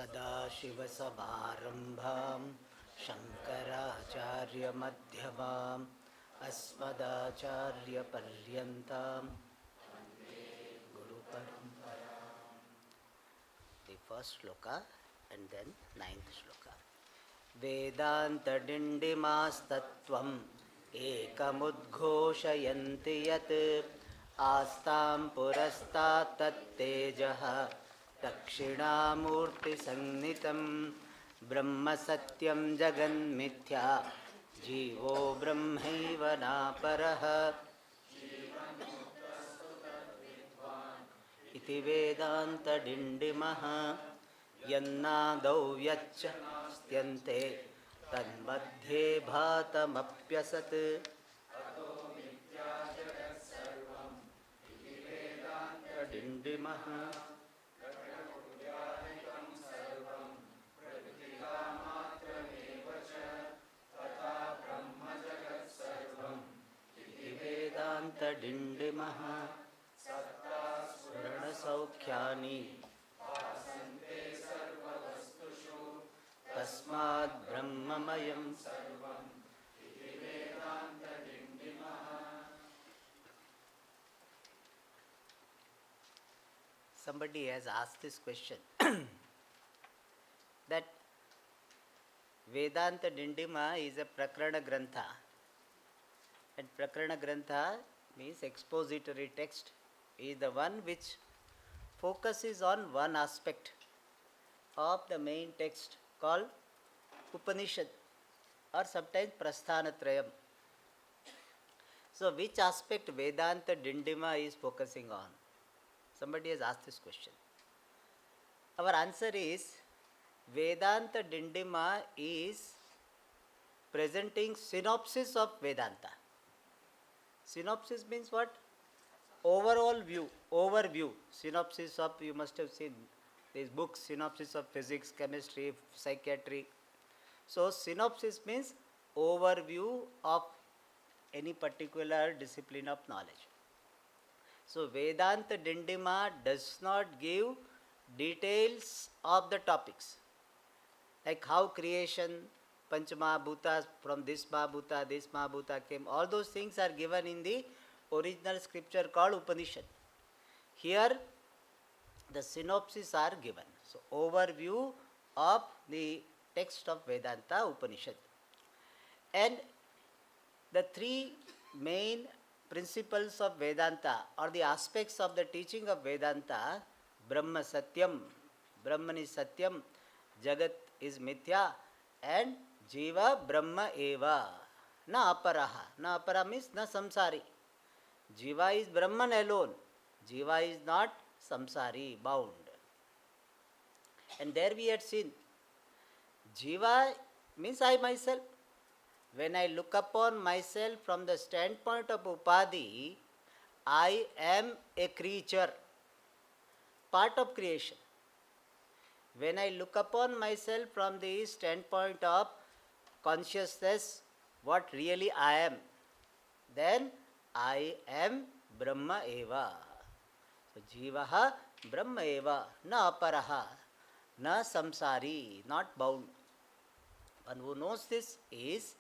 सदाशिवसमारम्भां शङ्कराचार्यमध्यमाम् अस्मदाचार्यपर्यन्तां गुरुपरम्पराम्. The first shloka and then ninth shloka. वेदान्तडिण्डिमास्तत्त्वम् एकमुद्घोषयन्ति यत् आस्तां पुरस्तात् तत्तेजः दक्षिणामूर्तिसन्नितं ब्रह्मसत्यं जगन्मिथ्या जीवो ब्रह्मैव नापरः इति वेदान्तडिण्डिमः यन्नादौ यच्च नास्त्यन्ते तन्मध्ये भातमप्यसत् डिण्डिमः वेदान्तडिण्डिमः स्मरणसौख्यानि तस्माद् ब्रह्ममयं सर्वम्. Somebody has asked this question that Vedanta Dindima is a Prakarana Grantha, and Prakarana Grantha means expository text, is the one which focuses on one aspect of the main text called Upanishad or sometimes Prasthanatrayam. So which aspect Vedanta Dindima is focusing on? Somebody has asked this question. Our answer is Vedanta Dindima is presenting synopsis of Vedanta. Synopsis means what? Overall view, overview. Synopsis of, you must have seen these books, synopsis of physics, chemistry, psychiatry. So synopsis means overview of any particular discipline of knowledge. So Vedanta Dindima does not give details of the topics, like how creation, Panchamahabhutas, from this Mahabhuta came. All those things are given in the original scripture called Upanishad. Here the synopses are given. So overview of the text of Vedanta Upanishad. And the three main principles of Vedanta or the aspects of the teaching of Vedanta, Brahma Satyam, Brahman is Satyam, Jagat is Mithya, and Jiva Brahma Eva, na aparaha. Na apara means na samsari. Jiva is Brahman alone. Jiva is not samsari, bound. And there we had seen, Jiva means I myself. When I look upon myself from the standpoint of Upadhi, I am a creature, part of creation. When I look upon myself from the standpoint of consciousness, what really I am, then I am Brahma Eva. So Jivaha Brahma Eva, na aparaha, na samsari, not bound. One who knows this is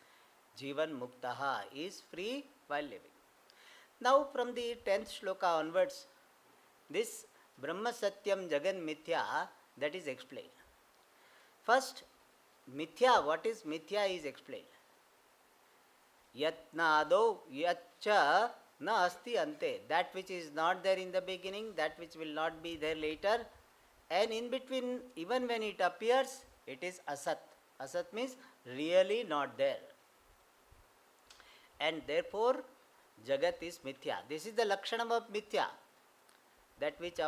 Jivan Muktaha, is free while living. Now from the 10th shloka onwards, this Brahma Satyam Jagan Mithya, that is explained. First, Mithya, what is Mithya is explained. Yatnado yatcha na asti ante, that which is not there in the beginning, that which will not be there later, and in between, even when it appears, it is asat. Asat means really not there. And therefore, Jagat is Mithya. This is the Lakshanam of Mithya. That which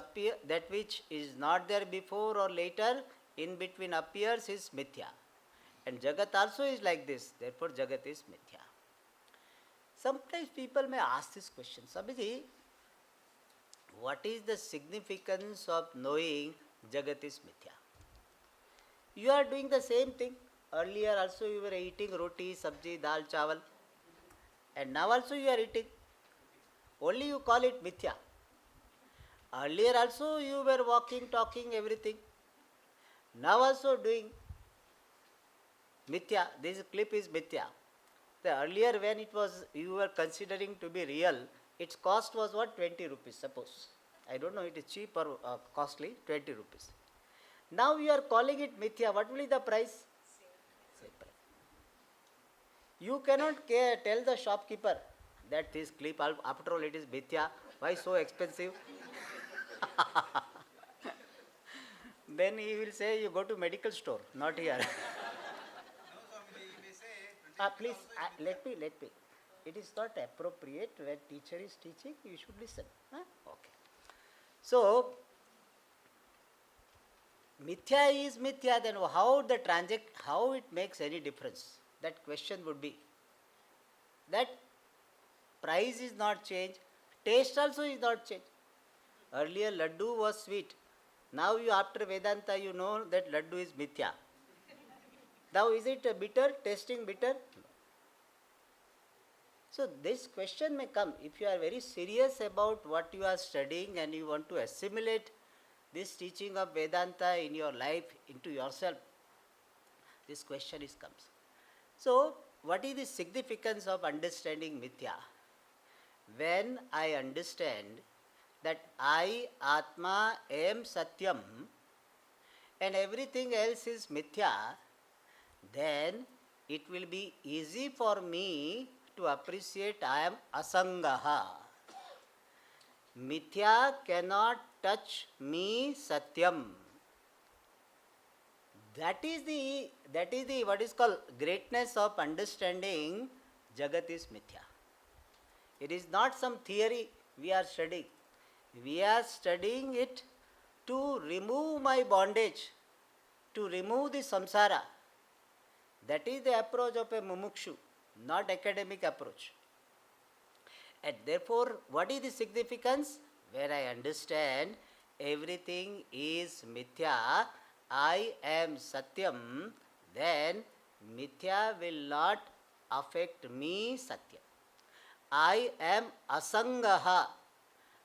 is not there before or later, in between appears, is Mithya. And Jagat also is like this. Therefore, Jagat is Mithya. Sometimes people may ask this question, Sabiji, what is the significance of knowing Jagat is Mithya? You are doing the same thing. Earlier also you were eating roti, sabji, dal, chawal. And now also you are eating. Only you call it mithya. Earlier also you were walking, talking, everything. Now also doing mithya. This clip is mithya. The earlier when it was, you were considering to be real, its cost was what? 20 rupees, suppose. I don't know it is cheap or costly, 20 rupees. Now you are calling it mithya. What will be the price? Same price. You cannot tell the shopkeeper that this clip, after all it is mithya, why so expensive? Then he will say, you go to medical store, not here. Please, let me. It is not appropriate when teacher is teaching, you should listen. Okay. So, mithya is mithya, then how it makes any difference? That question would be. That price is not changed, taste also is not changed. Earlier laddu was sweet. Now you, after Vedanta, you know that laddu is mithya. Now is it bitter, tasting bitter? No. So this question may come if you are very serious about what you are studying and you want to assimilate this teaching of Vedanta in your life, into yourself. This question comes. So what is the significance of understanding mithya? When I understand that I, Atma, am Satyam and everything else is mithya, then it will be easy for me to appreciate I am Asangaha. Mithya cannot touch me, Satyam. That is the what is called greatness of understanding Jagat is mithya. It is not some theory we are studying. We are studying it to remove my bondage, to remove the samsara. That is the approach of a mumukshu, not academic approach. And therefore, what is the significance? Where I understand everything is mithya, I am Satyam, then mithya will not affect me, Satyam. I am Asangaha.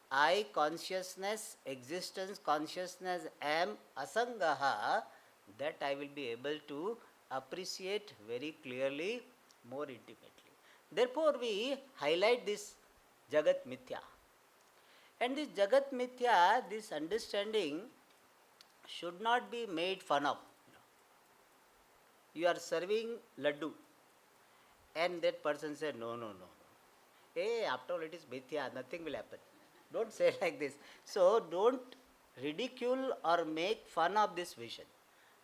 I, consciousness, existence, consciousness, am Asangaha. That I will be able to appreciate very clearly, more intimately. Therefore, we highlight this Jagat Mithya. And this Jagat Mithya, this understanding should not be made fun of. You are serving laddu and that person said, no. Hey, after all it is mithya, nothing will happen. Don't say like this. So, don't ridicule or make fun of this vision.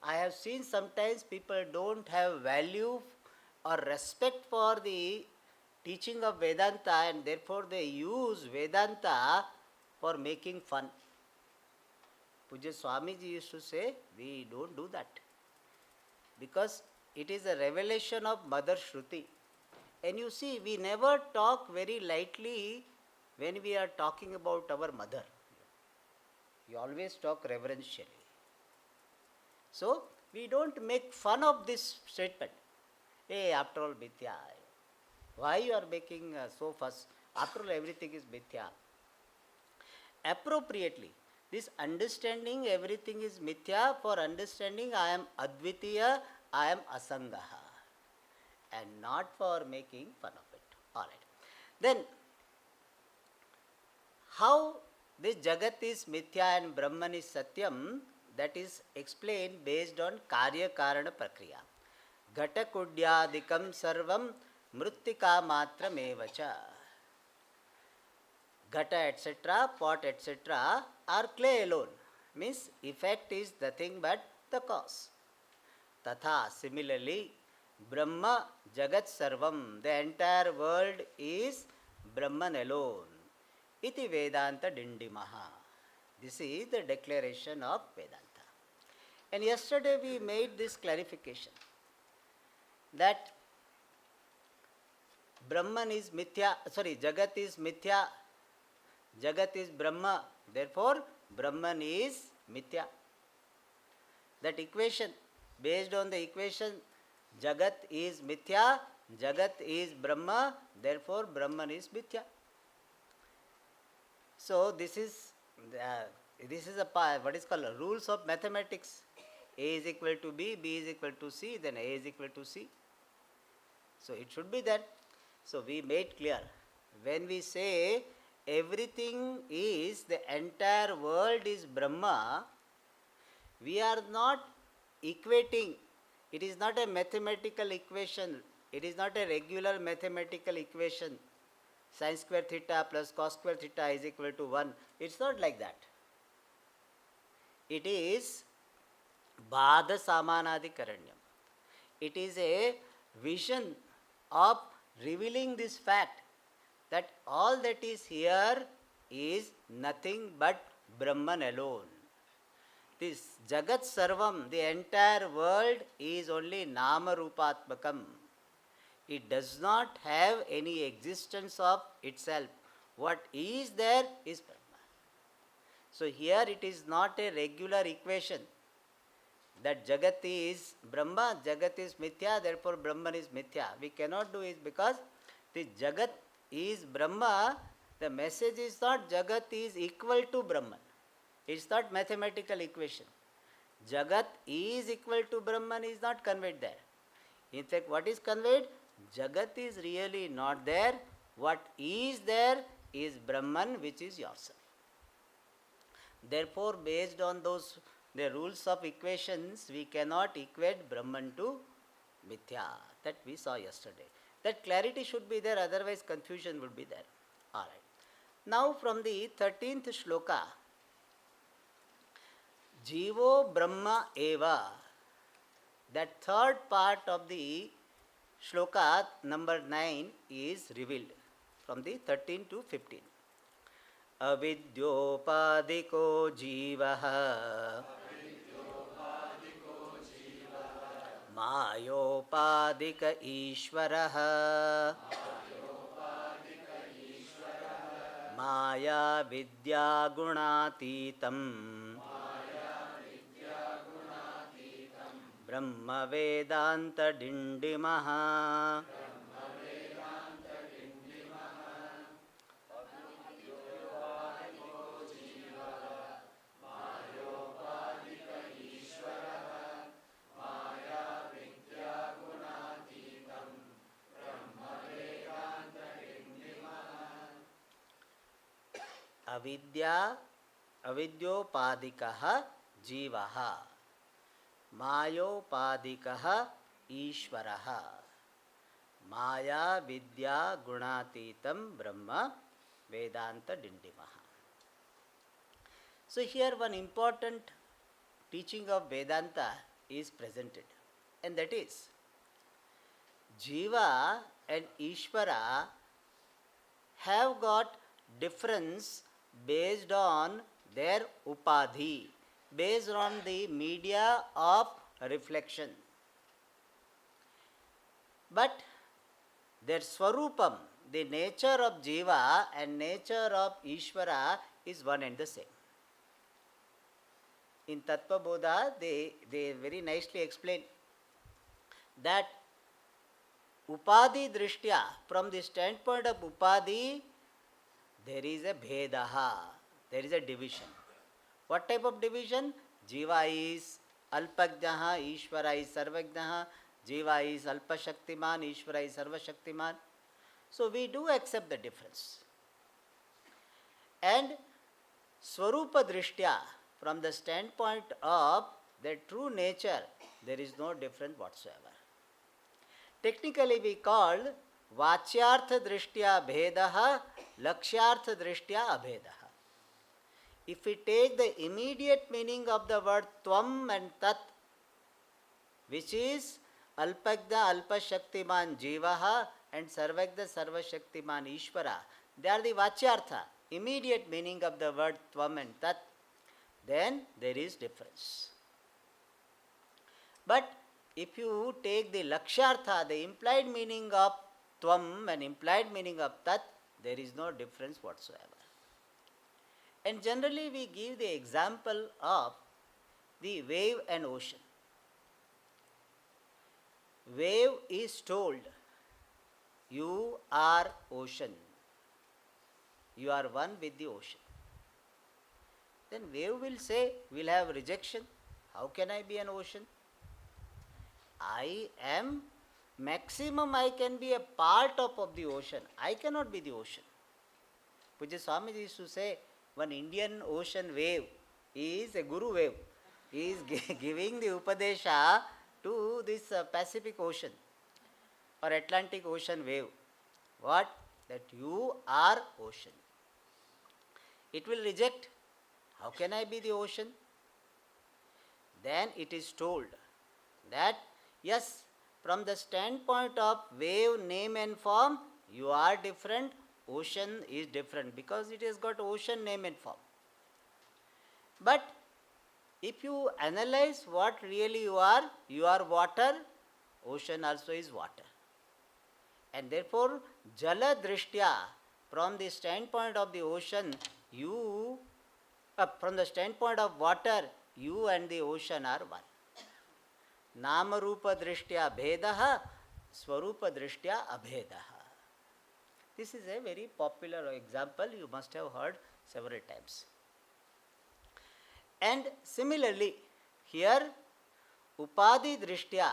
I have seen sometimes people don't have value or respect for the teaching of Vedanta and therefore they use Vedanta for making fun. Pujya Swamiji used to say, we don't do that. Because it is a revelation of Mother Shruti. And you see, we never talk very lightly when we are talking about our mother. You always talk reverentially. So, we don't make fun of this statement. Hey, after all, mithya. Why you are making so fuss? After all, everything is mithya. Appropriately, this understanding everything is mithya, for understanding I am Advitiya, I am Asangaha. And not for making fun of it. Alright. Then, how this Jagat is mithya and Brahman is Satyam, that is explained based on Karya Karana Prakriya. Ghata Kudyadikam Sarvam Mrittika Matram Evacha. Ghata etc., pot etc. are clay alone. Means effect is nothing but the cause. Tatha, similarly, Brahma Jagat Sarvam, the entire world is Brahman alone. Iti Vedanta Dindimaha. This is the declaration of Vedanta. And yesterday we made this clarification that Brahman is mithya, Jagat is mithya, Jagat is Brahma, therefore Brahman is mithya. That equation, based on the equation, Jagat is mithya, Jagat is Brahma, therefore Brahman is mithya. So this is a what is called rules of mathematics. A is equal to B is equal to C, then A is equal to C. So it should be that. So we made clear, when we say everything is, the entire world is Brahma, we are not equating, it is not a mathematical equation, it is not a regular mathematical equation, sin square theta plus cos square theta is equal to 1. It's not like that. It is Bada Samanadikaranyam. It is a vision of revealing this fact that all that is here is nothing but Brahman alone. This Jagat Sarvam, the entire world, is only Nama Rupatmakam. It does not have any existence of itself. What is there is Brahma. So here it is not a regular equation that Jagat is Brahma, Jagat is Mithya, therefore Brahman is Mithya. We cannot do it because the Jagat is Brahma. The message is not Jagat is equal to Brahman. It's not mathematical equation. Jagat is equal to Brahman is not conveyed there. In fact, what is conveyed? Jagat is really not there. What is there is Brahman, which is yourself. Therefore, based on those the rules of equations, we cannot equate Brahman to Mithya. That we saw yesterday. That clarity should be there, otherwise confusion would be there. Alright. Now from the 13th shloka, Jivo Brahma Eva, that third part of the shloka number 9 is revealed from the 13 to 15. Avidyopadiko jivaha Mayopadika Ishvaraha Maya Vidya Gunatitam Brahma Vedanta Dindimaha. Avidya, avidyopadikaha jivaha, mayopadikaha ishvaraha, maya vidya gunatitam brahma vedanta dindimaha. So here one important teaching of Vedanta is presented, and that is Jiva and Ishvara have got difference based on their upadhi, based on the media of reflection. But their swarupam, the nature of Jiva and nature of Ishvara is one and the same. In Tattva Bodha, they very nicely explain that upadhi drishtya, from the standpoint of upadhi, there is a bhedaha, there is a division. What type of division? Jiva is alpajnaha, Ishvara is sarvajnaha, Jiva is alpashaktiman, Ishvara is sarvashaktiman. So we do accept the difference. And swarupa drishtya, from the standpoint of their true nature, there is no difference whatsoever. Technically we call Vachyartha drishtya bhedaha, Lakshyartha drishtya abhedaha. If we take the immediate meaning of the word Tvam and Tat, which is Alpajna Alpashaktiman Jivaha and Sarvajna Sarvashaktiman Ishvara, they are the Vachyartha, immediate meaning of the word Tvam and Tat, then there is difference. But if you take the Lakshyartha, the implied meaning of Tvam and implied meaning of Tat, there is no difference whatsoever. And generally we give the example of the wave and ocean. Wave is told, you are ocean. You are one with the ocean. Then wave will say, will have rejection. How can I be an ocean? I am maximum, I can be a part of the ocean. I cannot be the ocean. Puja Swamiji used to say, one Indian ocean wave is a guru wave. He is giving the Upadesha to this Pacific Ocean or Atlantic Ocean wave. What? That you are ocean. It will reject. How can I be the ocean? Then it is told that yes, from the standpoint of wave, name and form, you are different, ocean is different because it has got ocean name and form. But if you analyze what really you are water, ocean also is water. And therefore, jala drishtya, from the standpoint of the ocean, you, from the standpoint of water, you and the ocean are one. Namarupa drishtya bhedaha, swarupa drishtya abhedaha. This is a very popular example, you must have heard several times. And similarly, here, upadi drishtya,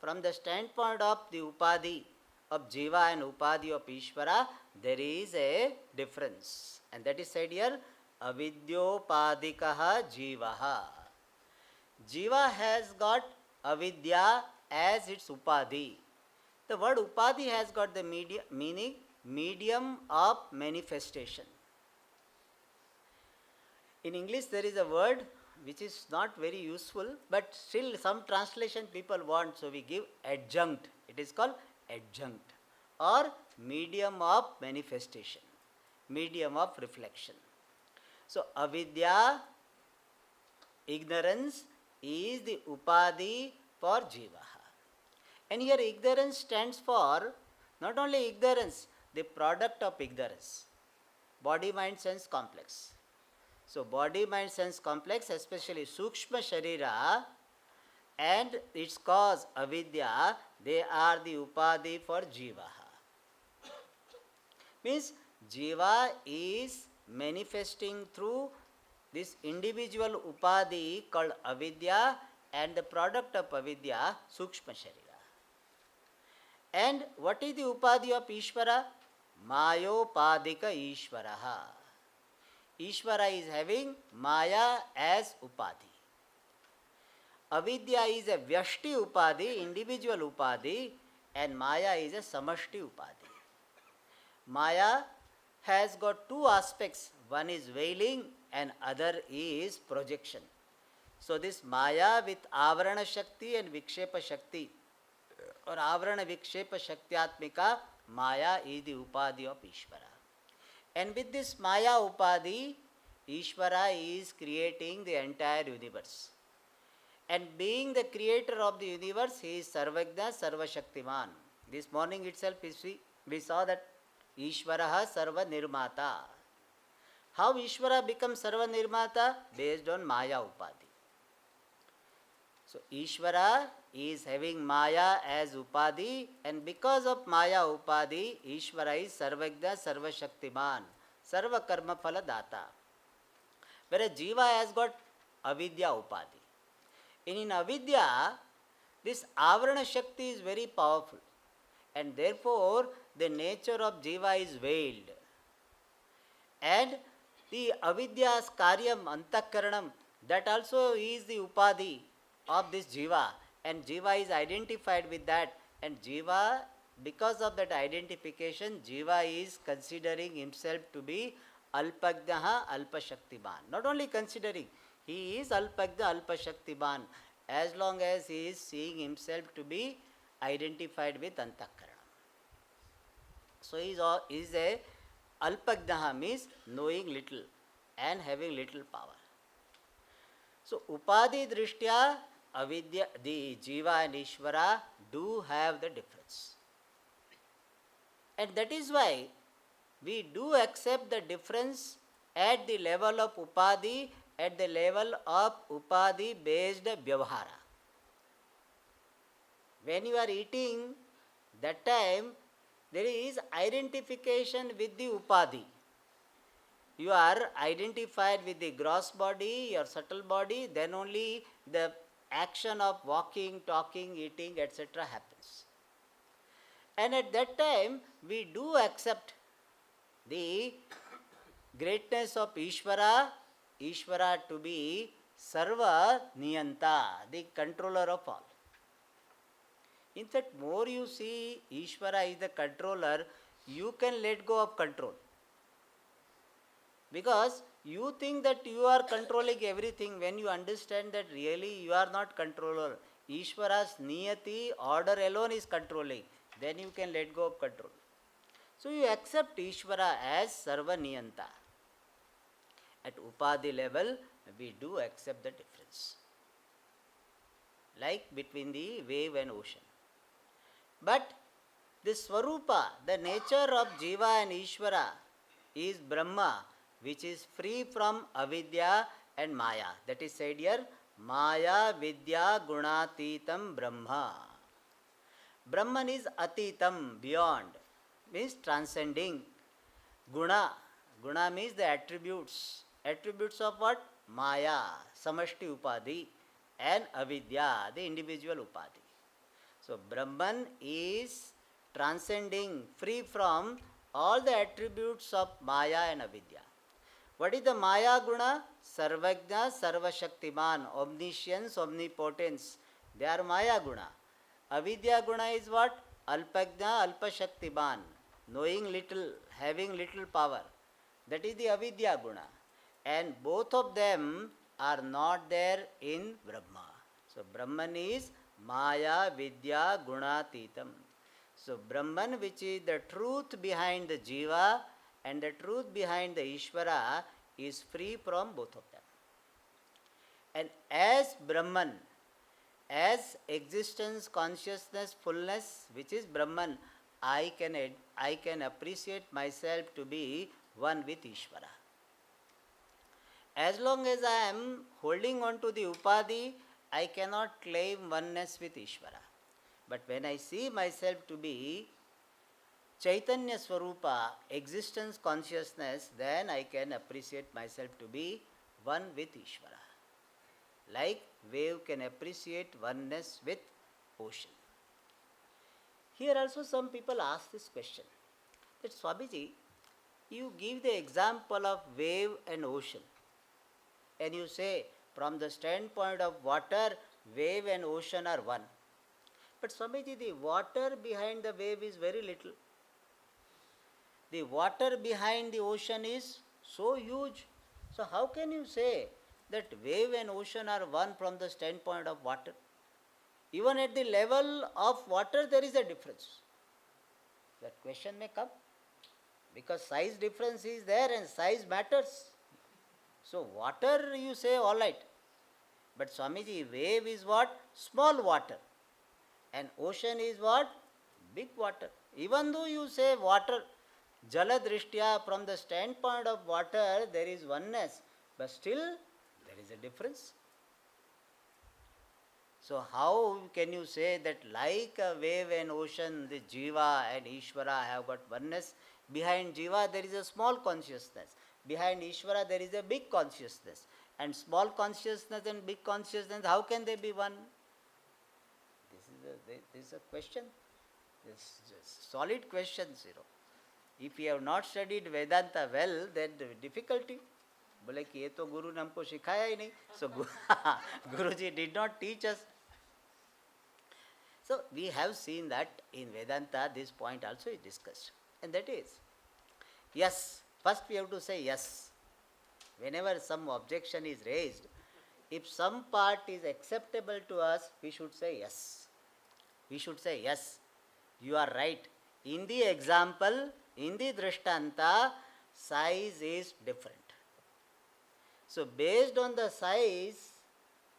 from the standpoint of the upadi of jiva and upadi of Ishvara, there is a difference. And that is said here, avidyopadikaha jivaha. Jiva has got avidya as its upadi. The word upadi has got the meaning medium of manifestation. In English there is a word which is not very useful, but still some translation people want, so we give adjunct. It is called adjunct or medium of manifestation, medium of reflection. So avidya, ignorance, is the upadi for jiva. And here ignorance stands for not only ignorance, the product of ignorance, body, mind, sense complex. So body, mind, sense complex, especially sukshma sharira and its cause avidya, they are the upadi for jiva. Means jiva is manifesting through this individual upadi called avidya and the product of avidya, sukshma sharira. And what is the upadi of Ishvara? Mayopadika Ishvaraha. Ishvara is having Maya as upadi. Avidya is a vyashti upadi, individual upadi, and Maya is a samashti upadi. Maya has got two aspects. One is veiling and other is projection. So this Maya with Avarana Shakti and Vikshepa Shakti or Avarana Vikshepa Shaktyatmika, Maya is the upadi of Ishvara. And with this Maya upadi, Ishvara is creating the entire universe. And being the creator of the universe, he is Sarvagna Sarvashaktiman. This morning itself we saw that Ishvaraha Sarva Nirmata. How Ishvara becomes Sarva Nirmata? Based on Maya upadi. So Ishvara is having Maya as upadi, and because of Maya upadi, Ishvara is Sarvagna Sarvashaktiman, Sarva Karma Phala Data. Whereas Jiva has got Avidya upadi. In Avidya, this Avarana Shakti is very powerful, and therefore the nature of Jiva is veiled. And the Avidya's Karyam Antakaranam, that also is the upadi of this Jiva, and Jiva is identified with that, and Jiva, because of that identification, Jiva is considering himself to be Alpagnaha Alpashaktiman. Not only considering, he is Alpagna Alpashaktiman as long as he is seeing himself to be identified with Antakaranam. So he is a Alpagnaha, means knowing little and having little power. So upadi drishtya, avidya, the Jiva and Ishvara do have the difference. And that is why we do accept the difference at the level of upadi, at the level of upadi based vyavahara. When you are eating, that time there is identification with the upadi. You are identified with the gross body, your subtle body, then only the action of walking, talking, eating, etc. happens. And at that time, we do accept the greatness of Ishvara to be Sarva Niyanta, the controller of all. In fact, more you see Ishvara is the controller, you can let go of control. Because you think that you are controlling everything when you understand that really you are not controller. Ishvara's niyati, order alone is controlling. Then you can let go of control. So you accept Ishvara as Sarva Niyanta. At Upadhi level, we do accept the difference. Like between the wave and ocean. But the Swarupa, the nature of Jiva and Ishvara is Brahma, which is free from avidya and maya. That is said here, Maya Vidya Gunatitam Brahma. Brahman is Atitam, beyond, means transcending. Guna means the attributes. Attributes of what? Maya, Samashti Upadhi, and Avidya, the individual Upadhi. So Brahman is transcending, free from all the attributes of Maya and Avidya. What is the Maya Guna? Sarvajna, Sarvashaktiman, omniscience, omnipotence. They are Maya Guna. Avidya Guna is what? Alpajna, Alpashaktiman, knowing little, having little power. That is the Avidya Guna. And both of them are not there in Brahma. So Brahman is Maya Vidya Gunatitam. So Brahman, which is the truth behind the Jiva and the truth behind the Ishvara, is free from both of them. And as Brahman, as existence, consciousness, fullness, which is Brahman, I can appreciate myself to be one with Ishvara. As long as I am holding on to the Upadhi, I cannot claim oneness with Ishvara. But when I see myself to be Chaitanya Swarupa, existence, consciousness, then I can appreciate myself to be one with Ishvara. Like wave can appreciate oneness with ocean. Here also some people ask this question, that Swamiji, you give the example of wave and ocean, and you say from the standpoint of water, wave and ocean are one. But Swamiji, the water behind the wave is very little. The water behind the ocean is so huge. So how can you say that wave and ocean are one from the standpoint of water? Even at the level of water there is a difference. That question may come. Because size difference is there and size matters. So water you say all right. But Swamiji, wave is what? Small water. And ocean is what? Big water. Even though you say water, Jala Drishtya, from the standpoint of water, there is oneness. But still, there is a difference. So how can you say that like a wave and ocean, the Jiva and Ishvara have got oneness? Behind Jiva, there is a small consciousness. Behind Ishvara, there is a big consciousness. And small consciousness and big consciousness, how can they be one? This is a question. This is a solid question, If you have not studied Vedanta well, then the difficulty. बोले कि ये तो गुरु ने हमको सिखाया ही नहीं. So Guruji did not teach us. So we have seen that in Vedanta this point also is discussed. And that is, yes, first we have to say yes. Whenever some objection is raised, if some part is acceptable to us, we should say yes. We should say yes, you are right. In the example, in the Drishtanta, size is different. So based on the size,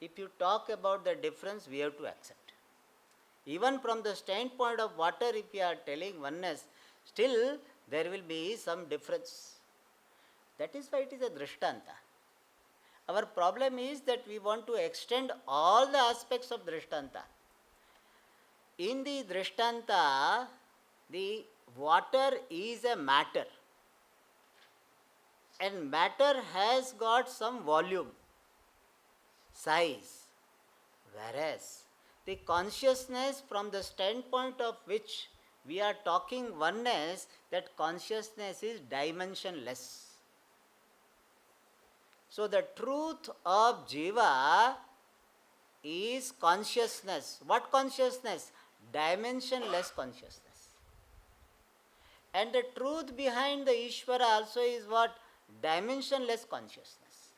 if you talk about the difference, we have to accept. Even from the standpoint of water, if you are telling oneness, still there will be some difference. That is why it is a Drishtanta. Our problem is that we want to extend all the aspects of Drishtanta. In the Drishtanta, the water is a matter. And matter has got some volume, size. Whereas the consciousness from the standpoint of which we are talking oneness, that consciousness is dimensionless. So the truth of Jiva is consciousness. What consciousness? Dimensionless consciousness. And the truth behind the Ishvara also is what? Dimensionless consciousness.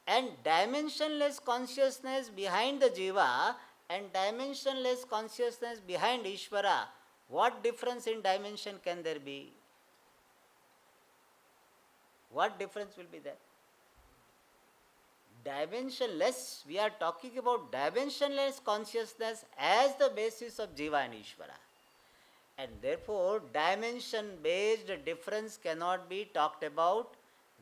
And dimensionless consciousness behind the Jiva and dimensionless consciousness behind Ishvara, what difference in dimension can there be? What difference will be there? Dimensionless, we are talking about dimensionless consciousness as the basis of Jiva and Ishvara. And therefore, dimension-based difference cannot be talked about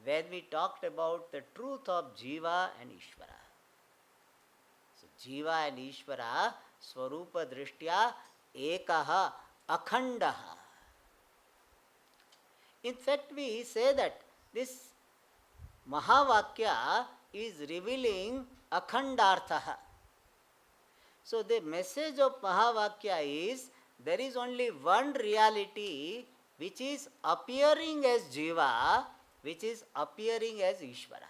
when we talked about the truth of Jiva and Ishvara. So, Jiva and Ishvara, Swarupa Drishtya, Ekaha, Akhandaha. In fact, we say that this Mahavakya is revealing Akhandarthaha. So, the message of Mahavakya is there is only one reality which is appearing as Jiva, which is appearing as Ishvara.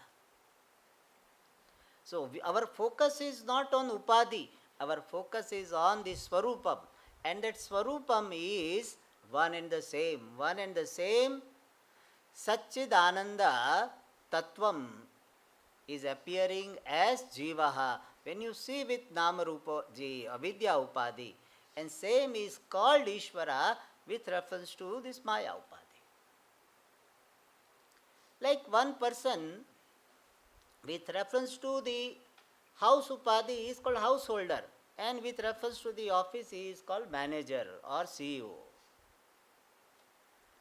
So, our focus is not on Upadhi, our focus is on the Swarupam, and that Swarupam is one and the same. One and the same Satchidananda Tattvam is appearing as Jivaha. When you see with Namarupa Avidya Upadhi, and same is called Ishvara with reference to this Maya Upadhi. Like one person with reference to the house Upadhi is called householder, and with reference to the office he is called manager or CEO.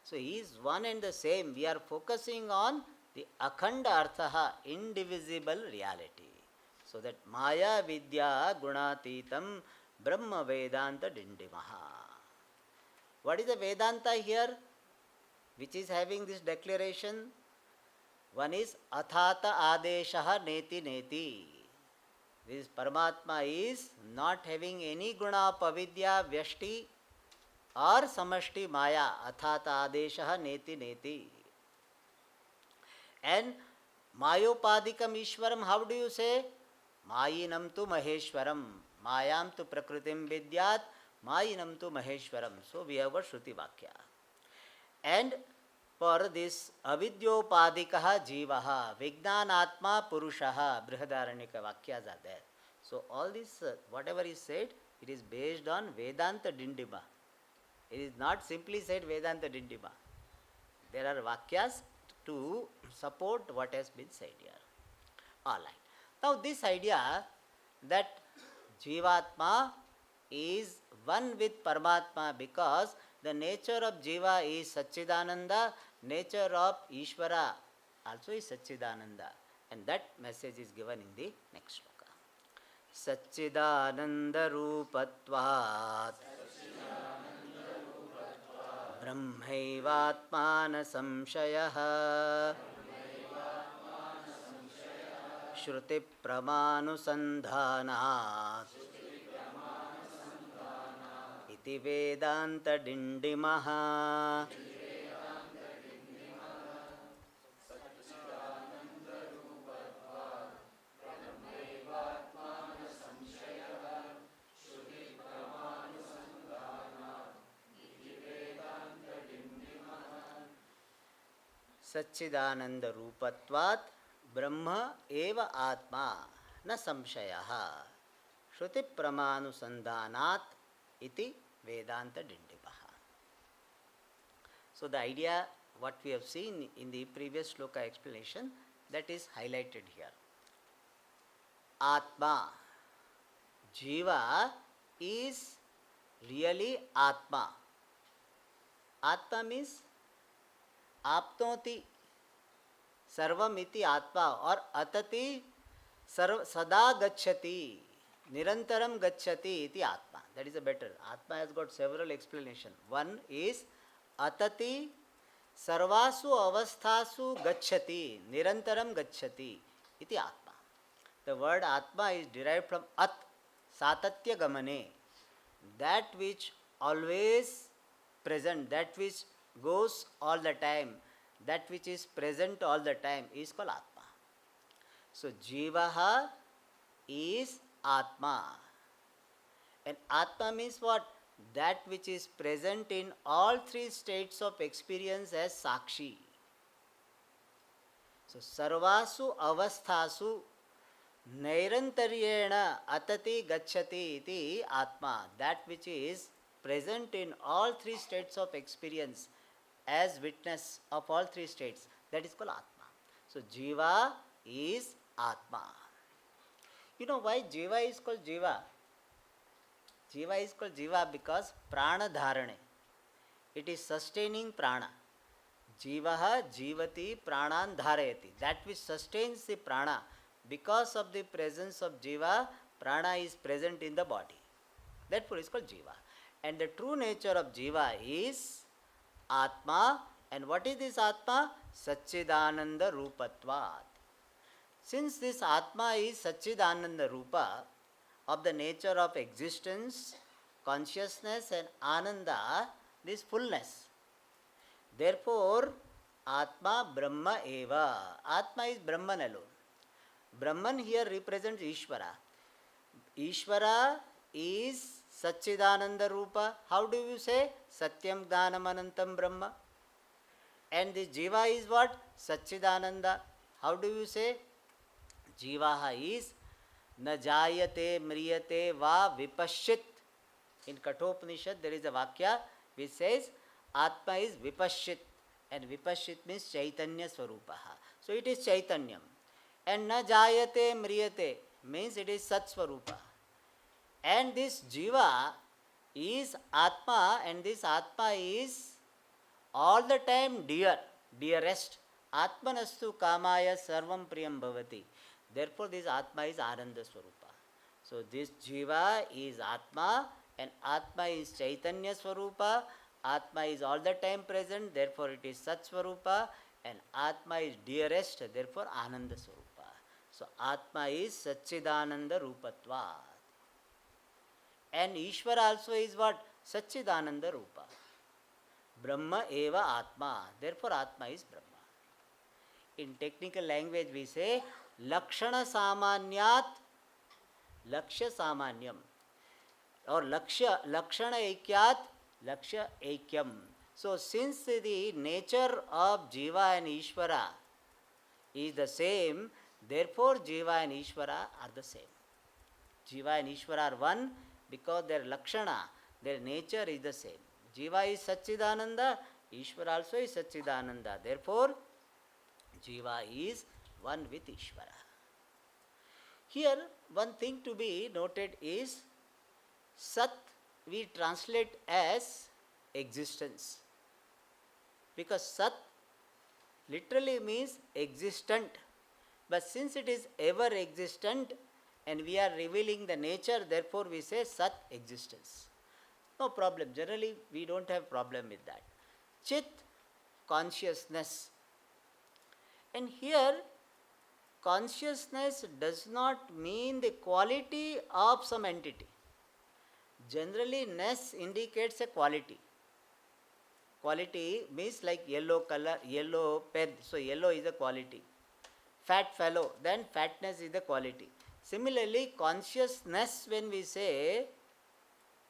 So he is one and the same. We are focusing on the Akhanda Arthaha, indivisible reality. So that Maya Vidya Gunatitam Brahma Vedanta Dindimaha. What is the Vedanta here, which is having this declaration? One is Athata Adeshaha Neti Neti. This Paramatma is not having any guna pavidya vyashti or samashti maya. Athata Adeshaha Neti Neti. And Mayopadikam Ishwaram, how do you say? Mayinam tu Maheshwaram. Mayam tu Prakritim Vidyat. Mayinam tu Maheshwaram. So we have a Shruti Vakya. And for this Avidyopadikaha Jivaha, Vijnanatma Purushaha, Brihadaranика Vakyas are there. So all this, whatever is said, it is based on Vedanta Dindima. It is not simply said Vedanta Dindima. There are Vakyas to support what has been said here. Alright. Now this idea that Jivatma is one with Paramatma because the nature of Jiva is Satchidananda, nature of Ishvara also is Satchidananda. And that message is given in the next sloka. Satchidananda Rupatvat Brahmaivatmana Samshayaha Shruti Pramanusandhanat Iti Vedanta Dindimaha. Satchidananda Rupatvat Brahma eva Atma na samshayaha Shruti Pramanusandhanat iti Vedanta Dindimaha. So the idea what we have seen in the previous sloka explanation, that is highlighted here. Atma, Jiva is really Atma. Atma means Apnoti Sarvamiti Atma or Atati Sada Gacchati Nirantaram Gacchati iti Atma. That is a better. Atma has got several explanations. One is Atati Sarvasu Avasthasu Gacchati Nirantaram Gacchati iti Atma. The word Atma is derived from At, Satatya Gamane, that which always present, that which goes all the time, that which is present all the time is called Atma. So Jivaha is Atma. And Atma means what? That which is present in all three states of experience as Sakshi. So Sarvasu Avasthasu Nairantaryena Atati Gacchati iti Atma. That which is present in all three states of experience as witness of all three states, that is called Atma. So Jiva is Atma. You know why Jiva is called Jiva? Jiva is called Jiva because prana dharane. It is sustaining prana. Jivaha jivati pranan dharayati. That which sustains the prana. Because of the presence of Jiva, prana is present in the body. Therefore it is called Jiva. And the true nature of Jiva is Atma. And what is this Atma? Satchidananda Rupatvat. Since this Atma is Satchidananda Rupa, of the nature of existence, consciousness and Ananda, this fullness. Therefore, Atma Brahma Eva. Atma is Brahman alone. Brahman here represents Ishvara. Ishvara is Satchidananda Rupa. How do you say? Satyam Jnanam Anantam Brahma. And the Jiva is what? Satchidananda. How do you say? Jivaha is Na jayate mriyate va vipashit. In Kathopanishad there is a Vakya which says Atma is vipashit. And vipashit means Chaitanya Swarupaha. So it is Chaitanyam. And na jayate mriyate means it is Sat Swarupa. And this Jiva is Atma, and this Atma is all the time dearest. Atmanastu kamaya sarvam priyam bhavati. Therefore, this Atma is Ananda Swarupa. So, this Jiva is Atma, and Atma is Chaitanya Swarupa. Atma is all the time present, therefore it is Sat Swarupa, and Atma is dearest, therefore Ananda Swarupa. So, Atma is Satchidananda Rupatva. And Ishvara also is what? Satchidananda Rupa. Brahma eva Atma. Therefore, Atma is Brahma. In technical language, we say Lakshana Samanyat Lakshya Samanyam, or Lakshana Aikyat Lakshya Aikyam. So, since the nature of Jiva and Ishvara is the same, therefore Jiva and Ishvara are the same. Jiva and Ishvara are one because their Lakshana, their nature is the same. Jiva is Satchidananda, Ishvara also is Satchidananda. Therefore, Jiva is one with Ishvara. Here, one thing to be noted is Sat we translate as existence. Because Sat literally means existent. But since it is ever existent and we are revealing the nature, therefore we say Sat existence. No problem. Generally, we don't have problem with that. Chit, consciousness. And here, consciousness does not mean the quality of some entity. Generally, ness indicates a quality. Quality means like yellow color, yellow pen. So, yellow is a quality. Fat fellow, then fatness is the quality. Similarly, consciousness, when we say,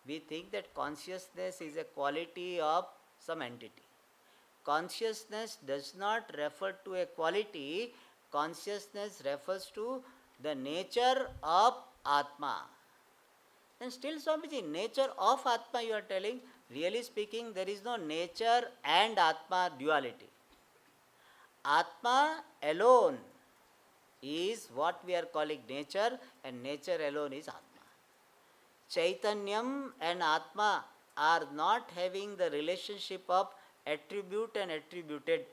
we think that consciousness is a quality of some entity. Consciousness does not refer to a quality. Consciousness refers to the nature of Atma. And still, Swamiji, nature of Atma you are telling, really speaking, there is no nature and Atma duality. Atma alone is what we are calling nature, and nature alone is Atma. Chaitanyam and Atma are not having the relationship of attribute and attributed.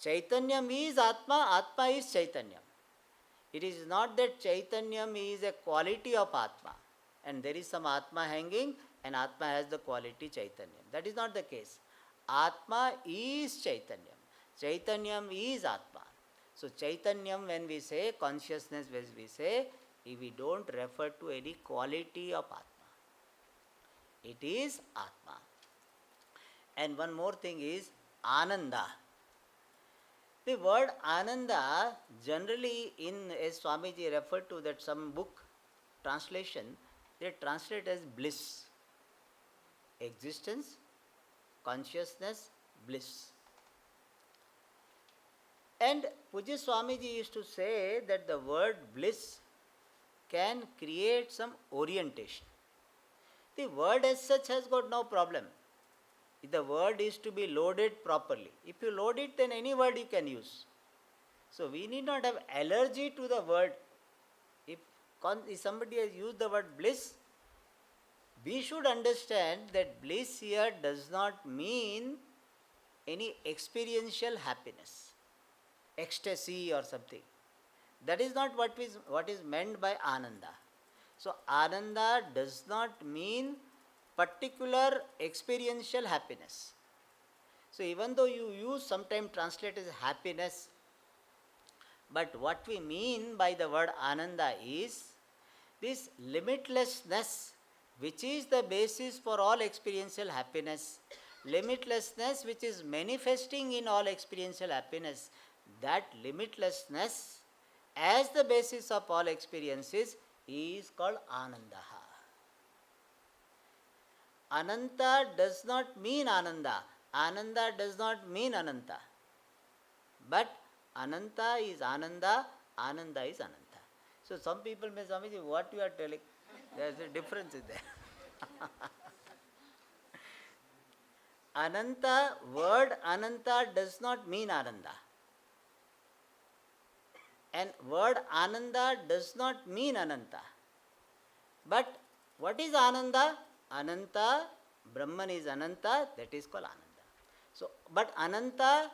Chaitanyam is Atma, Atma is Chaitanyam. It is not that Chaitanyam is a quality of Atma and there is some Atma hanging and Atma has the quality Chaitanyam. That is not the case. Atma is Chaitanyam. Chaitanyam is Atma. So Chaitanyam, when we say, consciousness, when we say, we don't refer to any quality of Atma. It is Atma. And one more thing is Ananda. The word Ananda, generally as Swamiji referred to that some book translation, they translate as bliss. Existence, consciousness, bliss. And Pujya Swamiji used to say that the word bliss can create some orientation. The word as such has got no problem. The word is to be loaded properly. If you load it, then any word you can use. So we need not have allergy to the word. If somebody has used the word bliss, we should understand that bliss here does not mean any experiential happiness, ecstasy or something. That is not what is meant by Ananda. So Ananda does not mean particular experiential happiness. So even though you use sometimes translate as happiness, but what we mean by the word Ananda is this limitlessness, which is the basis for all experiential happiness, limitlessness which is manifesting in all experiential happiness, that limitlessness as the basis of all experiences is called Ananda. Ananta does not mean Ananda. Ananda does not mean Ananta. But Ananta is Ananda, Ananda is Ananta. So some people may say, Swamiji, what you are telling? There is a difference in there. Ananta, word Ananta does not mean Ananda. And word Ananda does not mean Ananta. But what is Ananda? Ananta, Brahman is Ananta, that is called Ananda. So, but Ananta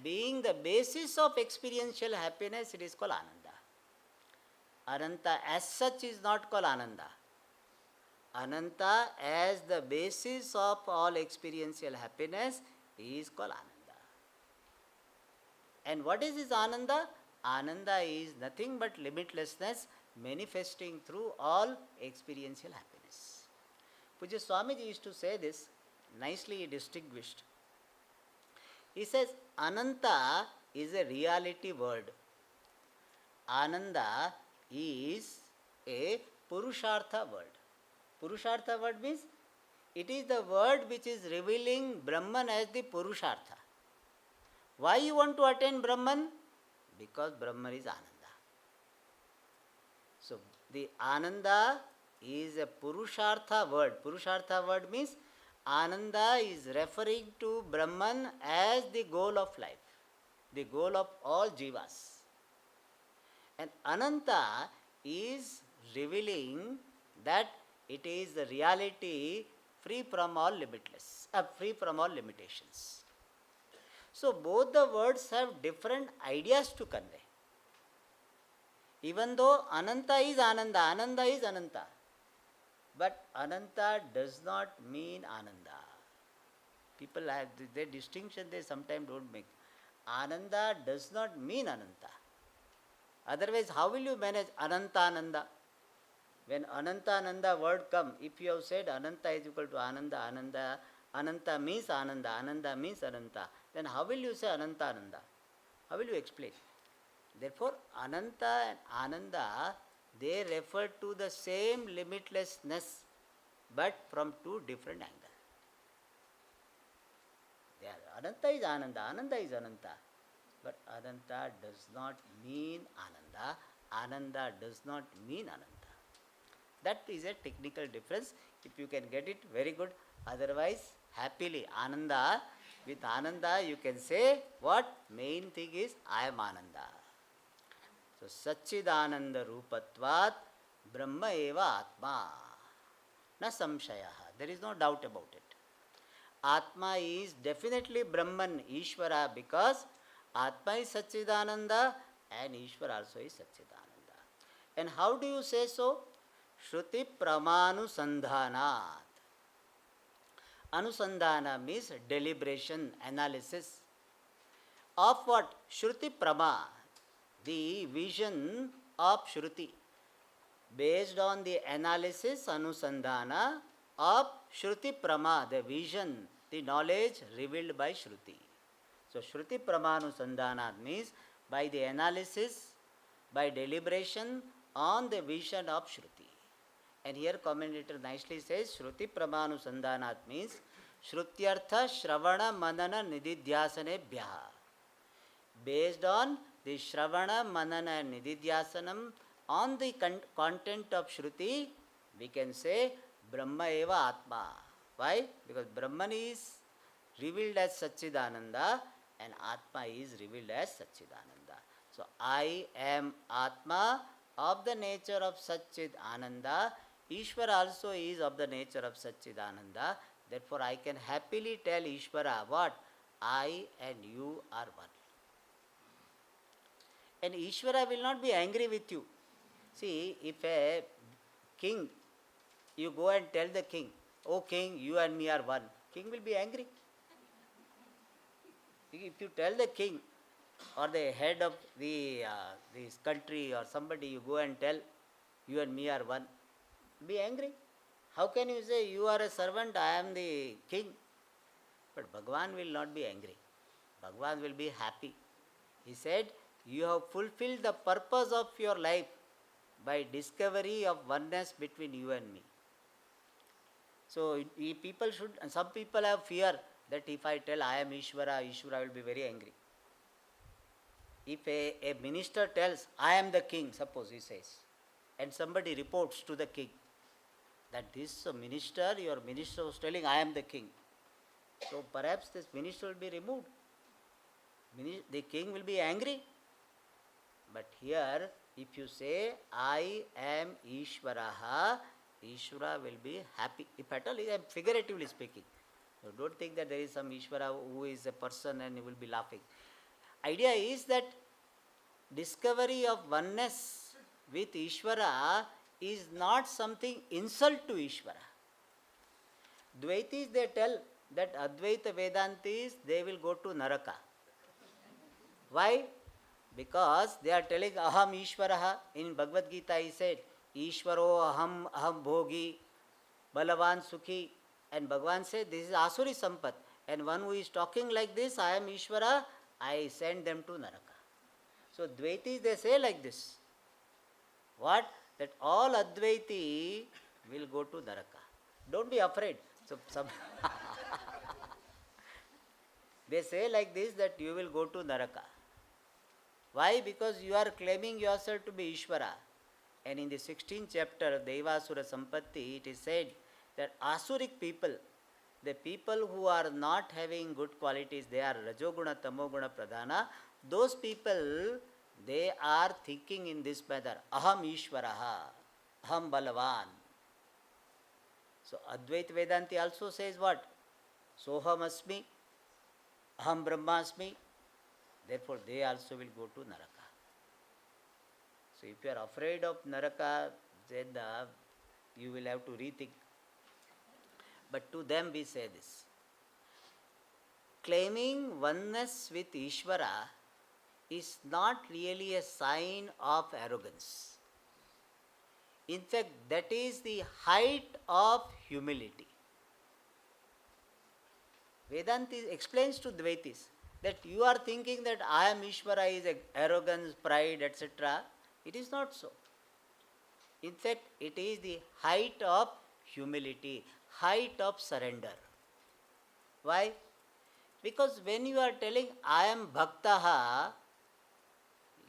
being the basis of experiential happiness, it is called Ananda. Ananta as such is not called Ananda. Ananta as the basis of all experiential happiness is called Ananda. And what is this Ananda? Ananda is nothing but limitlessness manifesting through all experiential happiness. Pujya Swamiji used to say this, nicely distinguished. He says, Ananta is a reality word. Ananda is a Purushartha word. Purushartha word means it is the word which is revealing Brahman as the Purushartha. Why you want to attain Brahman? Because Brahman is Ananda. So the Ananda is a Purushartha word. Purushartha word means Ananda is referring to Brahman as the goal of life, the goal of all jivas. And Ananta is revealing that it is the reality free from all free from all limitations. So both the words have different ideas to convey. Even though Ananta is Ananda, Ananda is Ananta. But Ananta does not mean Ananda. People have their distinction, they sometimes don't make. Ananda does not mean Ananta. Otherwise, how will you manage Ananta Ananda? When Ananta Ananda word come, if you have said Ananta is equal to Ananda, Ananda, Ananta means Ananda, Ananda means Ananta, then how will you say Ananta Ananda? How will you explain? Therefore, Ananta and Ananda, they refer to the same limitlessness, but from two different angles. Ananta is Ananda, Ananda is Ananta. But Ananta does not mean Ananda, Ananda does not mean Ananta. That is a technical difference. If you can get it, very good. Otherwise, happily, Ananda, with Ananda you can say what? Main thing is, I am Ananda. So, Satchidananda Rupatvat Brahma Eva Atma. Na samshayaha. There is no doubt about it. Atma is definitely Brahman, Ishvara, because Atma is Satchidananda and Ishvara also is Satchidananda. And how do you say so? Shruti Pramanu Sandhanat. Anusandhana means deliberation, analysis. Of what? Shruti Prama. the vision of Shruti, based on the analysis, Anusandhana of Shruti Prama, the vision, the knowledge revealed by Shruti. So, Shruti Prama Anusandhana means by the analysis, by deliberation on the vision of Shruti. And here commentator nicely says Shruti Prama Anusandhana means Shrutyartha Shravana Manana Nididhyasanebhyaha. Based on the Shravana Manana and Nididhyasanam, on the content of Shruti, we can say Brahma Eva Atma. Why? Because Brahman is revealed as Satchidananda and Atma is revealed as Satchidananda. So, I am Atma of the nature of Satchidananda. Ishvara also is of the nature of Satchidananda. Therefore, I can happily tell Ishvara what? I and you are one. And Ishvara will not be angry with you. See, if a king, you go and tell the king, oh king, you and me are one, king will be angry. If you tell the king or the head of this country or somebody, you go and tell, you and me are one, be angry. How can you say, you are a servant, I am the king? But Bhagavan will not be angry. Bhagavan will be happy. He said, you have fulfilled the purpose of your life by discovery of oneness between you and me. So, some people have fear that if I tell I am Ishvara, Ishvara will be very angry. If a minister tells, I am the king, suppose he says, and somebody reports to the king that this minister, your minister was telling, I am the king. So, perhaps this minister will be removed. The king will be angry. But here, if you say, I am Ishvaraha, Ishvara will be happy. If at all, I am figuratively speaking. So don't think that there is some Ishvara who is a person and he will be laughing. Idea is that discovery of oneness with Ishvara is not something insult to Ishvara. Dvaitis, they tell that Advaita Vedantis, they will go to Naraka. Why? Because they are telling Aham Ishvaraha. In Bhagavad Gita he said, Ishvaro aham bhogi, balavan sukhi. And Bhagavan said, this is Asuri Sampat. And one who is talking like this, I am Ishvara, I send them to Naraka. So Dvaitis, they say like this. What? That all Advaiti will go to Naraka. Don't be afraid. So they say like this, that you will go to Naraka. Why? Because you are claiming yourself to be Ishvara. And in the 16th chapter of Devasura Sampatti, it is said that Asuric people, the people who are not having good qualities, they are Rajoguna, Tamoguna, Pradhana, those people, they are thinking in this manner, Aham Ishvaraha, Aham Balavan. So Advaita Vedanti also says what? Soham Asmi, Aham Brahmasmi. Therefore, they also will go to Naraka. So, if you are afraid of Naraka, then you will have to rethink. But to them we say this. Claiming oneness with Ishvara is not really a sign of arrogance. In fact, that is the height of humility. Vedanta explains to Dvaitis that you are thinking that I am Ishvara is arrogance, pride, etc. It is not so. In fact, it is the height of humility, height of surrender. Why? Because when you are telling I am Bhaktaha,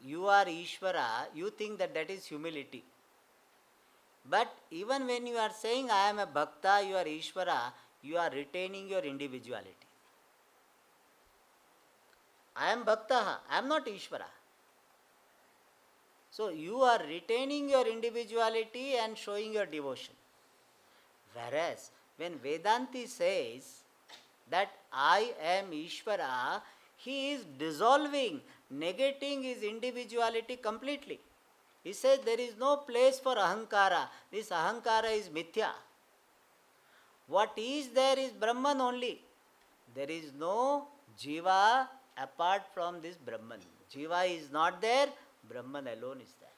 you are Ishvara, you think that that is humility. But even when you are saying I am a Bhakta, you are Ishvara, you are retaining your individuality. I am Bhaktaha, I am not Ishvara. So you are retaining your individuality and showing your devotion. Whereas when Vedanti says that I am Ishvara, he is dissolving, negating his individuality completely. He says there is no place for ahankara. This ahankara is mithya. What is there is Brahman only. There is no jiva apart from this Brahman. Jiva is not there, Brahman alone is there.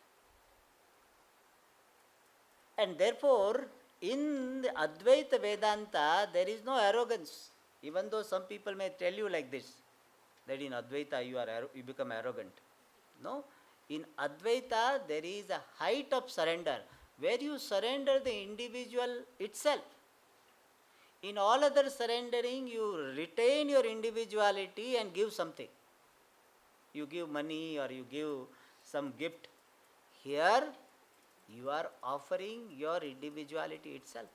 And therefore, in the Advaita Vedanta, there is no arrogance. Even though some people may tell you like this, that in Advaita you become arrogant. No. In Advaita, there is a height of surrender, where you surrender the individual itself. In all other surrendering, you retain your individuality and give something. You give money or you give some gift. Here, you are offering your individuality itself.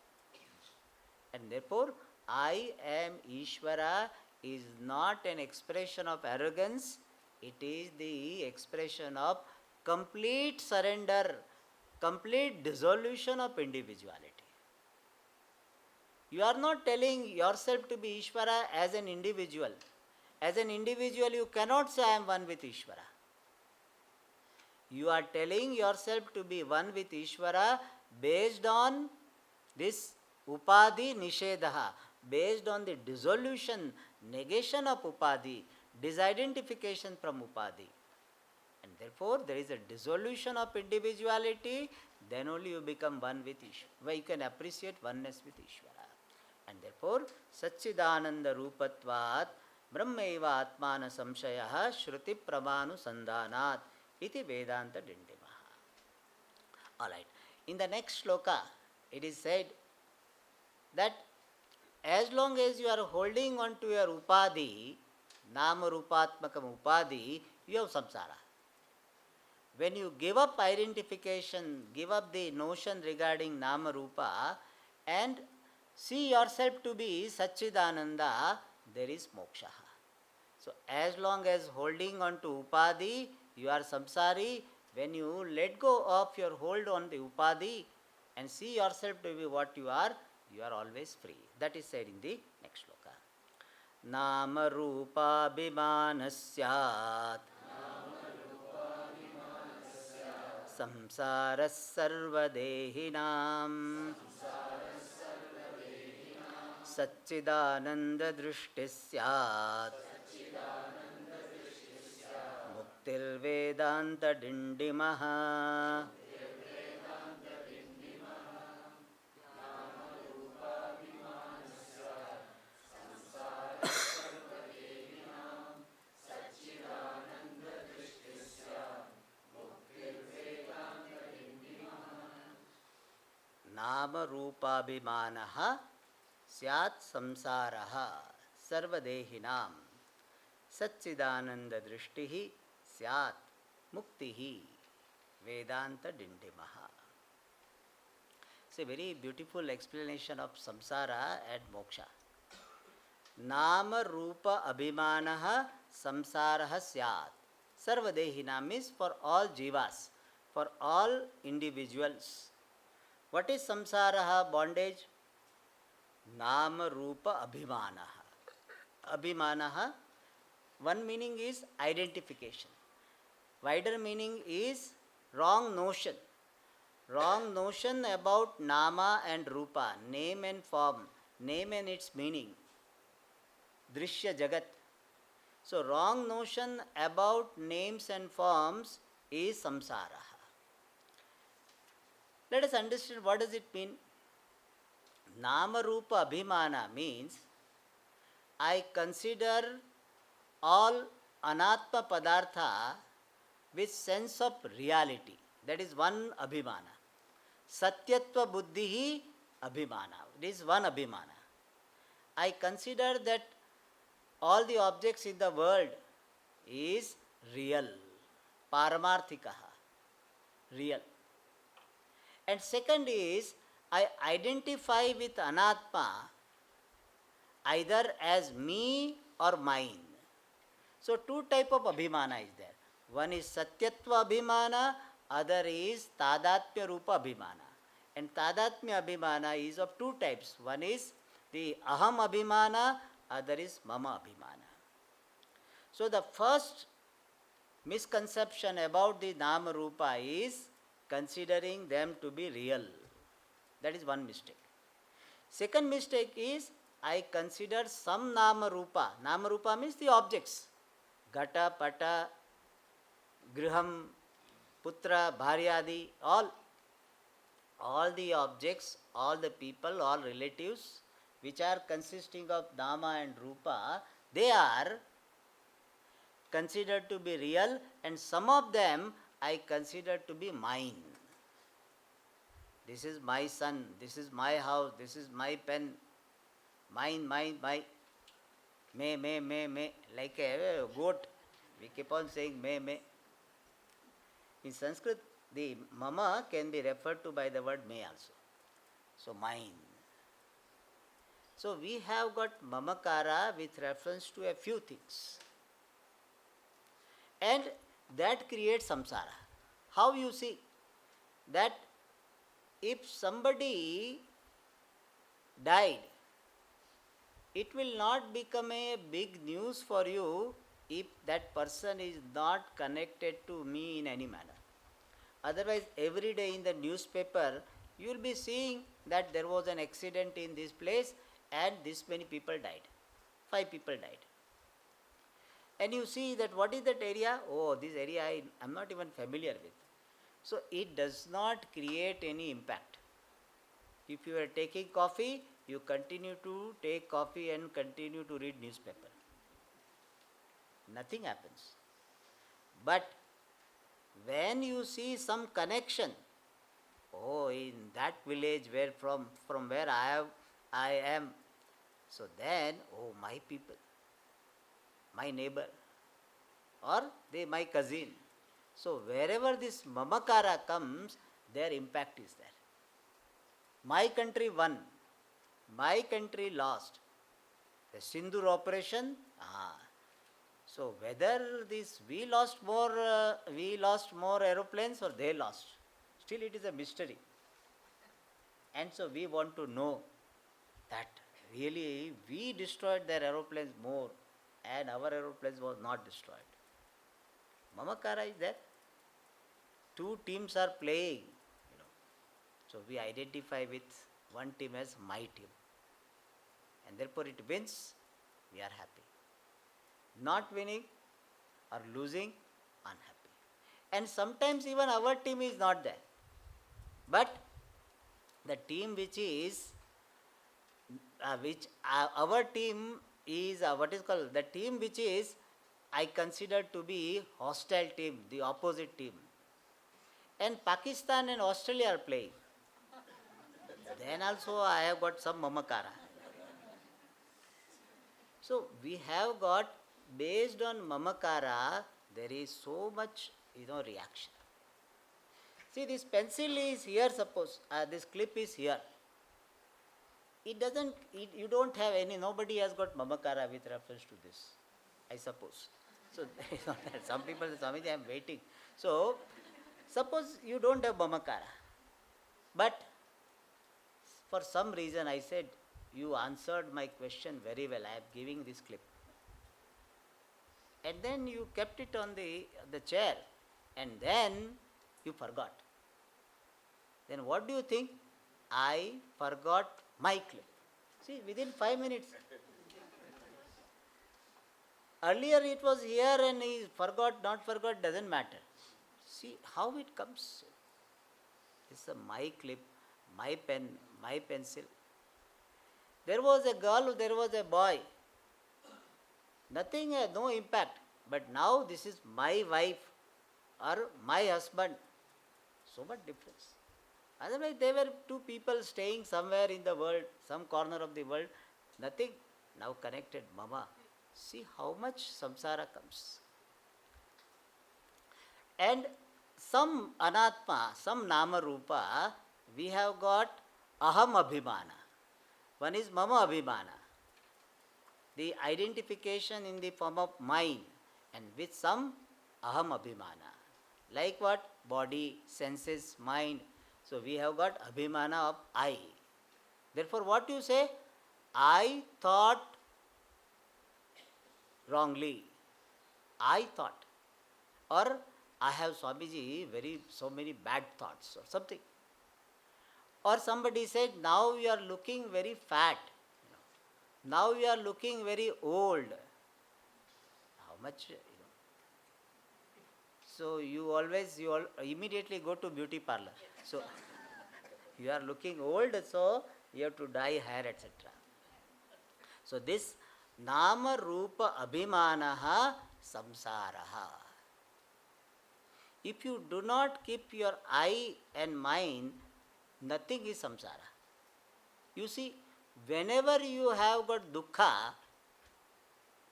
And therefore, I am Ishvara is not an expression of arrogance, it is the expression of complete surrender, complete dissolution of individuality. You are not telling yourself to be Ishvara as an individual. As an individual, you cannot say I am one with Ishvara. You are telling yourself to be one with Ishvara based on this Upadhi Nishedha, based on the dissolution, negation of Upadhi, disidentification from Upadhi. And therefore, there is a dissolution of individuality, then only you become one with Ishvara, where you can appreciate oneness with Ishvara. And therefore, Satchidananda Rupatvat Brahmaiva Atmana Samshayaha Shruti Pramanu Sandhanat Iti Vedanta Dindima. Alright. In the next shloka, it is said that as long as you are holding on to your upadhi, nama rupatmakam upadhi, you have samsara. When you give up identification, give up the notion regarding nama rupa and see yourself to be Satchidananda, there is moksha. So as long as holding on to upadhi, you are samsari. When you let go of your hold on the upadhi and see yourself to be what you are always free. That is said in the next shloka. Nama rupa bhimanasyat samsaras sarvadehinam Satchidananda drishtisyat Muktir Vedanta Dindimaha. Nama Rupa Bhimanaha Syat Samsaraha Sarvadehinam Satchidananda Drishtihi Syat Muktihi Vedanta Dindimaha. It's a very beautiful explanation of samsara and moksha. Nama Rupa Abhimanaha Samsaraha Syat. Sarvadehinam means for all jivas, for all individuals. What is samsaraha, bondage? Nama Rupa Abhimanaha. Abhimanaha, one meaning is identification. Wider meaning is wrong notion. Wrong notion about nama and rupa, name and form, name and its meaning. Drishya Jagat. So wrong notion about names and forms is samsara. Let us understand what does it mean. Nama Rupa Abhimana means I consider all anatma padartha with sense of reality. That is one Abhimana. Satyatva Buddhihi Abhimana. This is one Abhimana. I consider that all the objects in the world is real. Paramarthikaha. Real. And second is, I identify with anatma either as me or mine. So two type of abhimana is there. One is satyatva abhimana, other is tadatmya rupa abhimana. And tadatmya abhimana is of two types. One is the aham abhimana, other is mama abhimana. So the first misconception about the nama rupa is considering them to be real. That is one mistake. Second mistake is I consider some nama rupa. Nama rupa means the objects. Gata, pata, griham, putra, bharyadi, all the objects, all the people, all relatives which are consisting of nama and rupa, they are considered to be real, and some of them I consider to be mine. This is my son, this is my house, this is my pen, mine, my. May, like a goat. We keep on saying may. In Sanskrit, the mama can be referred to by the word may also. So, mine. So, we have got mamakara with reference to a few things. And that creates samsara. How you see? That if somebody died, it will not become a big news for you if that person is not connected to me in any manner. Otherwise, every day in the newspaper, you will be seeing that there was an accident in this place and this many people died. 5 people died. And you see that what is that area? Oh, this area I am not even familiar with. So, it does not create any impact. If you are taking coffee, you continue to take coffee and continue to read newspaper. Nothing happens. But when you see some connection, oh, in that village where from where I am, so then, oh, my people, my neighbor, or my cousin. So wherever this mamakara comes, their impact is there. My country won, my country lost. The Sindoor operation, so whether we lost more aeroplanes or they lost, still it is a mystery. And so we want to know that really we destroyed their aeroplanes more and our aeroplanes was not destroyed. Mamakara is there. 2 teams are playing, So we identify with one team as my team. And therefore it wins, we are happy. Not winning or losing, unhappy. And sometimes even our team is not there. But the team our team is what is called, the team which is I consider to be hostile team, the opposite team. And Pakistan and Australia are playing. Then also I have got some mamakara. So we have got, based on mamakara, there is so much, reaction. See, this pencil is here, suppose, this clip is here. You don't have nobody has got mamakara with reference to this, I suppose. So, some people say, Swamiji, I am waiting. So, suppose you don't have mamakara, but for some reason I said, you answered my question very well, I am giving this clip. And then you kept it on the chair, and then you forgot. Then what do you think? I forgot my clip. See, within 5 minutes. Earlier it was here and he forgot, not forgot, doesn't matter. See how it comes. It's my clip, my pen, my pencil. There was a girl, there was a boy. Nothing, no impact. But now this is my wife or my husband. So much difference. Otherwise, there were 2 people staying somewhere in the world, some corner of the world. Nothing. Now connected, mama. See how much samsara comes. And some anatma, some nama rupa, we have got aham abhimana. One is mama abhimana. The identification in the form of mind, and with some aham abhimana. Like what? Body, senses, mind. So we have got abhimana of I. Therefore what you say? I thought wrongly. I thought. Or I have, Swamiji, so many bad thoughts or something. Or somebody said, now you are looking very fat. Now you are looking very old. How much, So you immediately go to beauty parlor. So you are looking old, so you have to dye hair, etc. So this nama rupa abhimanaha samsaraha. If you do not keep your eye and mind, nothing is samsara. You see, whenever you have got dukkha,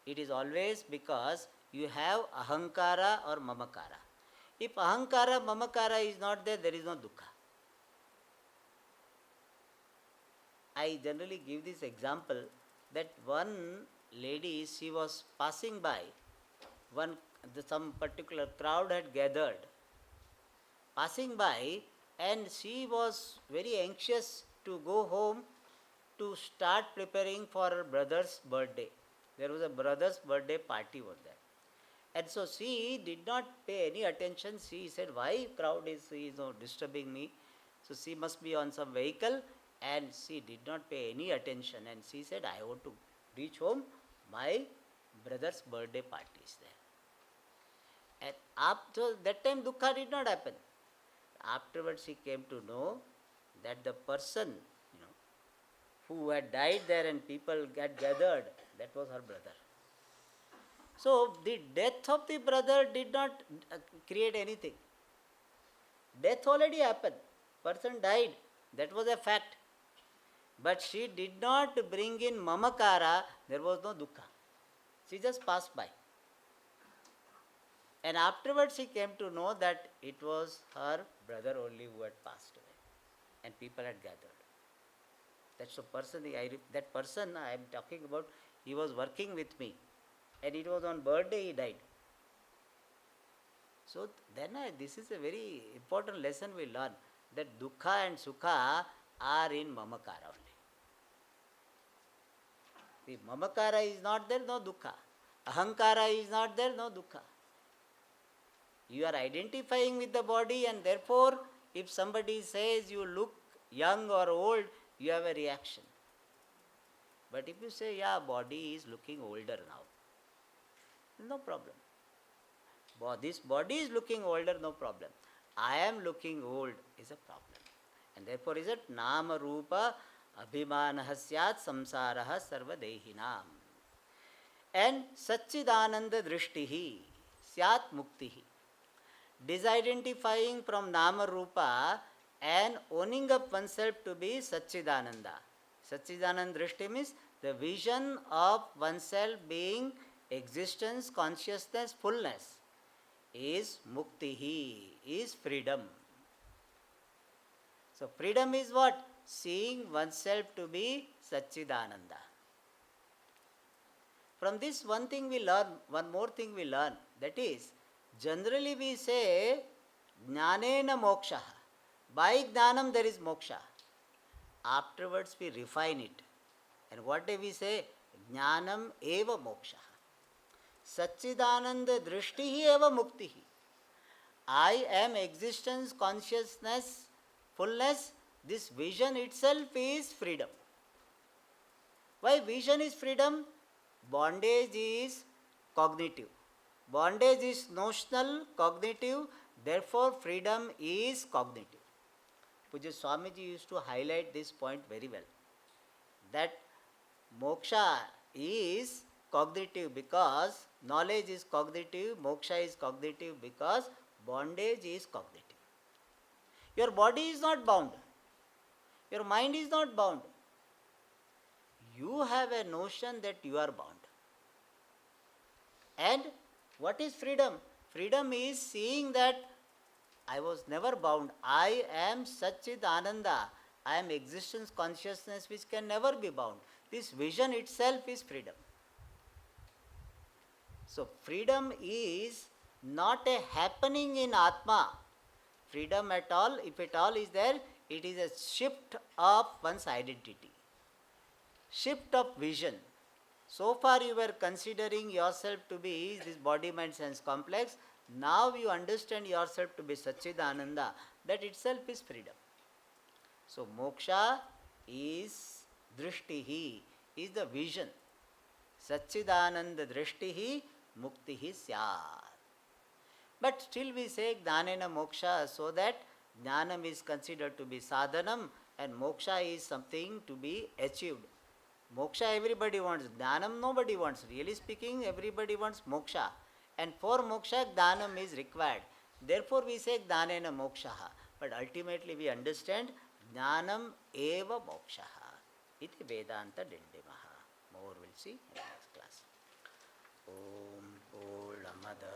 it is always because you have ahankara or mamakara. If ahankara, mamakara is not there, there is no dukkha. I generally give this example that one lady, she was passing by, some particular crowd had gathered, passing by, and she was very anxious to go home to start preparing for her brother's birthday. There was a brother's birthday party over there. And so she did not pay any attention. She said, why crowd is disturbing me? So she must be on some vehicle, and she did not pay any attention. And she said, I want to reach home. My brother's birthday party is there. And after that time, dukkha did not happen. Afterwards, she came to know that the person, who had died there and people had gathered, that was her brother. So the death of the brother did not create anything. Death already happened. Person died. That was a fact. But she did not bring in mamakara. There was no dukkha. She just passed by. And afterwards she came to know that it was her brother only who had passed away. And people had gathered. That's the person, that person I am talking about, he was working with me. And it was on birthday he died. So then this is a very important lesson we learn, that dukkha and sukha are in mamakara only. If mamakara is not there, no dukkha. Ahankara is not there, no dukkha. You are identifying with the body, and therefore if somebody says you look young or old, you have a reaction. But if you say, yeah, body is looking older now, no problem. This body is looking older, no problem. I am looking old is a problem. And therefore is it nama rupa abhimanaha syat samsaraha sarvadehinam. And satchidananda drishtihi syat muktihi. Disidentifying from nama rupa and owning up oneself to be satchidananda. Satchidananda drishti means the vision of oneself being existence, consciousness, fullness is muktihi, is freedom. So freedom is what? Seeing oneself to be Satchidananda. From this one more thing we learn, that is, generally we say, jnanena moksha. By jnanam there is moksha. Afterwards we refine it. And what do we say? Jnanam eva moksha. Satchidananda drishtihi eva muktihi. I am existence, consciousness, fullness. This vision itself is freedom. Why vision is freedom? Bondage is cognitive. Bondage is notional, cognitive. Therefore, freedom is cognitive. Puja Swamiji used to highlight this point very well. That moksha is cognitive because knowledge is cognitive, moksha is cognitive because bondage is cognitive. Your body is not bound. Your mind is not bound. You have a notion that you are bound. And what is freedom? Freedom is seeing that I was never bound. I am Satchid Ananda. I am existence, consciousness which can never be bound. This vision itself is freedom. So freedom is not a happening in Atma. Freedom at all, if at all is there, it is a shift of one's identity. Shift of vision. So far you were considering yourself to be this body, mind, sense complex. Now you understand yourself to be Satchidananda. That itself is freedom. So moksha is drishtihi, is the vision. Satchidananda drishtihi muktihi syat. But still we say Jnanena moksha, so that Jnanam is considered to be sadhanam and moksha is something to be achieved. Moksha everybody wants, Jnanam nobody wants. Really speaking, everybody wants moksha. And for moksha, Jnanam is required. Therefore we say Jnanena mokshaha. But ultimately we understand Jnanam eva mokshaha. Iti Vedanta Dindimaha. More we'll see in the next class. Om Purnamada